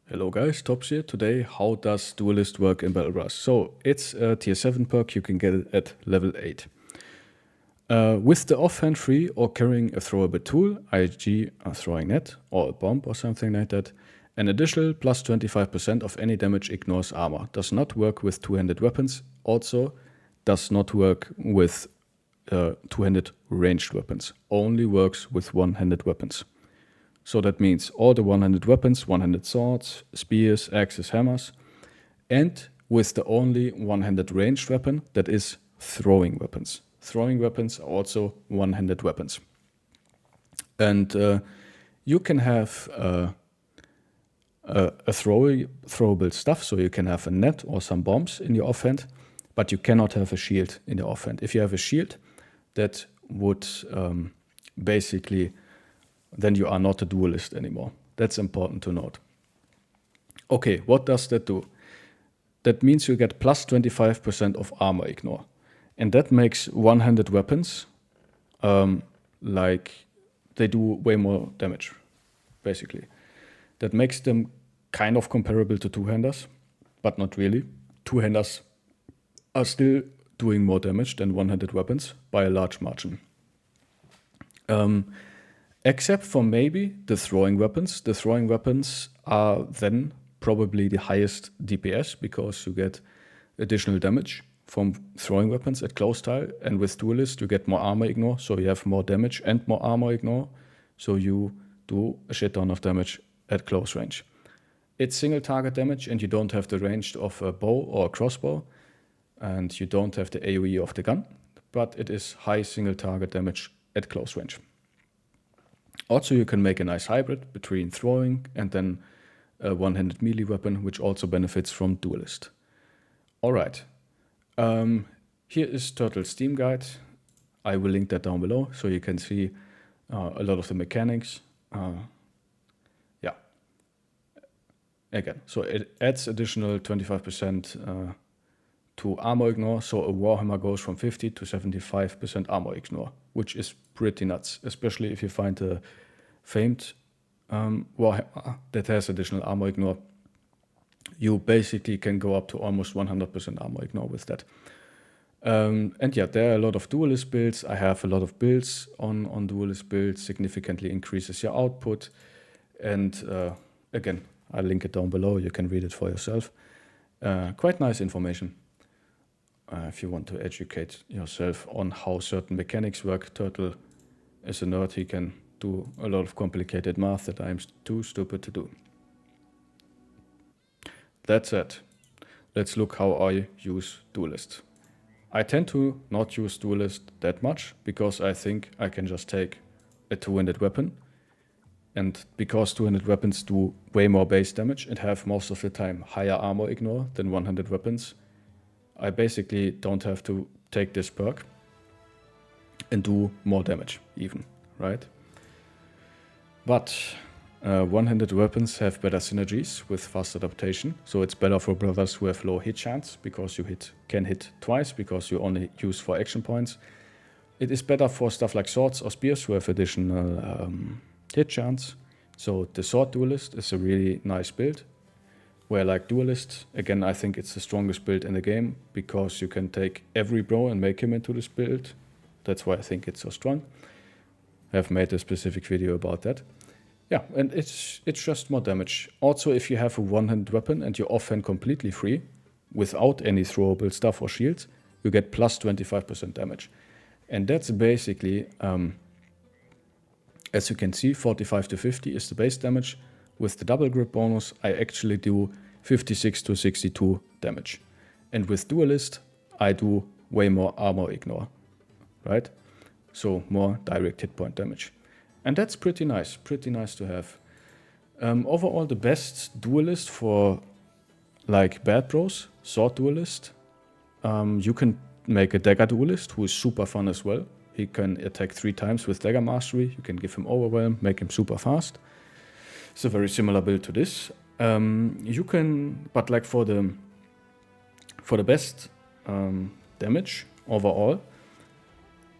Hello guys, Tops here. Today, how does Duelist work in Battle Brass? So, it's a tier 7 perk, you can get it at level 8. With the offhand free or carrying a throwable tool, i.e. a throwing net or a bomb or something like that, an additional plus 25% of any damage ignores armor. Does not work with two-handed weapons, also does not work with two-handed ranged weapons, only works with one-handed weapons. So that means all the one-handed weapons, one-handed swords, spears, axes, hammers, and with the only one-handed ranged weapon, that is throwing weapons. Throwing weapons are also one-handed weapons. And you can have a throwable stuff, so you can have a net or some bombs in your offhand, but you cannot have a shield in your offhand. If you have a shield, that would basically, then you are not a duelist anymore. That's important to note. Okay, what does that do? That means you get plus 25% of armor ignore. And that makes one-handed weapons, like, they do way more damage, basically. That makes them kind of comparable to two-handers, but not really. Two-handers are still doing more damage than one-handed weapons by a large margin. Except for maybe the throwing weapons. The throwing weapons are then probably the highest DPS because you get additional damage from throwing weapons at close tile. And with Duelist, you get more armor ignore, so you have more damage and more armor ignore. So you do a shit ton of damage at close range. It's single target damage, and you don't have the range of a bow or a crossbow. And you don't have the AoE of the gun, but it is high single target damage at close range. Also, you can make a nice hybrid between throwing and then a one-handed melee weapon, which also benefits from Duelist. Alright, here is Turtle's Steam Guide. I will link that down below so you can see a lot of the mechanics. Yeah, again, so it adds additional 25% to armor ignore, so a Warhammer goes from 50 to 75% armor ignore, which is pretty nuts, especially if you find a famed Warhammer that has additional armor ignore. You basically can go up to almost 100% armor ignore with that. And yeah, there are a lot of Duelist builds. I have a lot of builds on Duelist builds, significantly increases your output. And again, I'll link it down below, you can read it for yourself. Quite nice information. If you want to educate yourself on how certain mechanics work. Turtle is a nerd, he can do a lot of complicated math that I'm too stupid to do. That's it. Let's look how I use Duelist. I tend to not use Duelist that much because I think I can just take a two-handed weapon. And because two-handed weapons do way more base damage and have most of the time higher armor ignore than one-handed weapons, I basically don't have to take this perk and do more damage even, right? But one-handed weapons have better synergies with fast adaptation, so it's better for brothers who have low hit chance because you can hit twice because you only use 4 action points. It is better for stuff like swords or spears who have additional hit chance. So the sword Duelist is a really nice build. Where like Duelist, again, I think it's the strongest build in the game because you can take every bro and make him into this build. That's why I think it's so strong. I have made a specific video about that. Yeah, and it's just more damage. Also, if you have a one-handed weapon and you're offhand completely free, without any throwable stuff or shields, you get plus 25% damage. And that's basically, as you can see, 45 to 50 is the base damage. With the double grip bonus, I actually do 56 to 62 damage. And with Duelist, I do way more armor ignore, right? So more direct hit point damage. And that's pretty nice to have. Overall, the best Duelist for like bad bros, sword Duelist. You can make a dagger Duelist who is super fun as well. He can attack 3 times with dagger mastery. You can give him overwhelm, make him super fast. It's a very similar build to this. You can, but like for the best damage overall,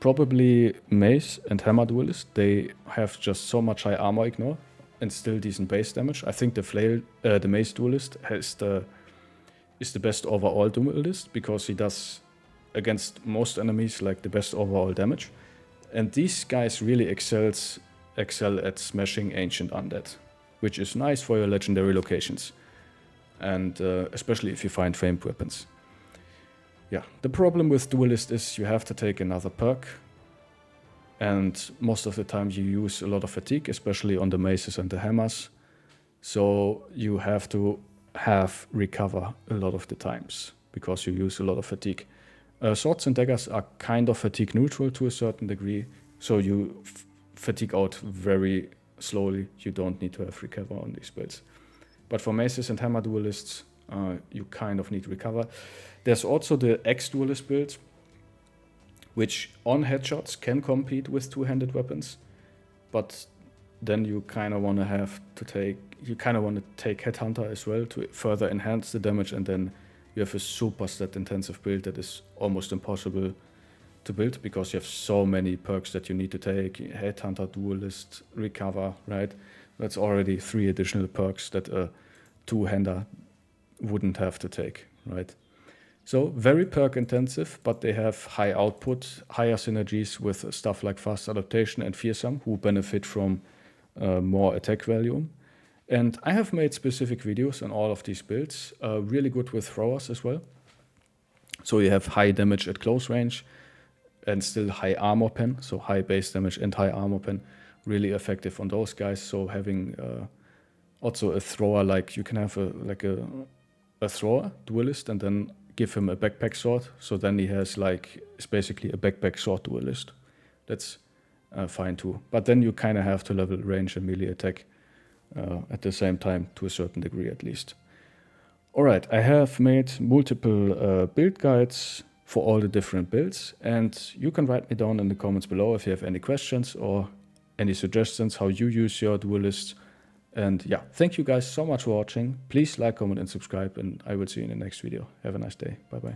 probably Mace and Hammer Duelist, they have just so much high armor ignore. and still decent base damage. I think the Mace Duelist is the best overall duelist because he does against most enemies like the best overall damage. And these guys really excel at smashing Ancient Undead, which is nice for your legendary locations, and especially if you find famed weapons. Yeah, the problem with Duelist is you have to take another perk, and most of the time you use a lot of fatigue, especially on the maces and the hammers. So you have to have recover a lot of the times because you use a lot of fatigue. Swords and daggers are kind of fatigue neutral to a certain degree, so you fatigue out very slowly. You don't need to have recover on these builds. But for maces and hammer duelists, you kind of need recover. There's also the X-duelist build, which on headshots can compete with two-handed weapons, but then you kind of want to take Headhunter as well to further enhance the damage, and then you have a super stat intensive build that is almost impossible to build because you have so many perks that you need to take. Headhunter, Duelist, Recover, right? That's already 3 additional perks that a two-hander wouldn't have to take, right? So very perk intensive, but they have high output, higher synergies with stuff like fast adaptation and fearsome, who benefit from more attack value. And I have made specific videos on all of these builds, really good with throwers as well. So you have high damage at close range and still high armor pen, so high base damage and high armor pen, really effective on those guys. So having also a thrower, like you can have a thrower, duelist, and then give him a backpack sword. So then he has it's basically a backpack sword duelist. That's fine too. But then you kind of have to level range and melee attack at the same time to a certain degree at least. Alright, I have made multiple build guides for all the different builds, and you can write me down in the comments below if you have any questions or any suggestions how you use your duelists. And yeah, thank you guys so much for watching. Please like, comment and subscribe, and I will see you in the next video. Have a nice day. Bye bye.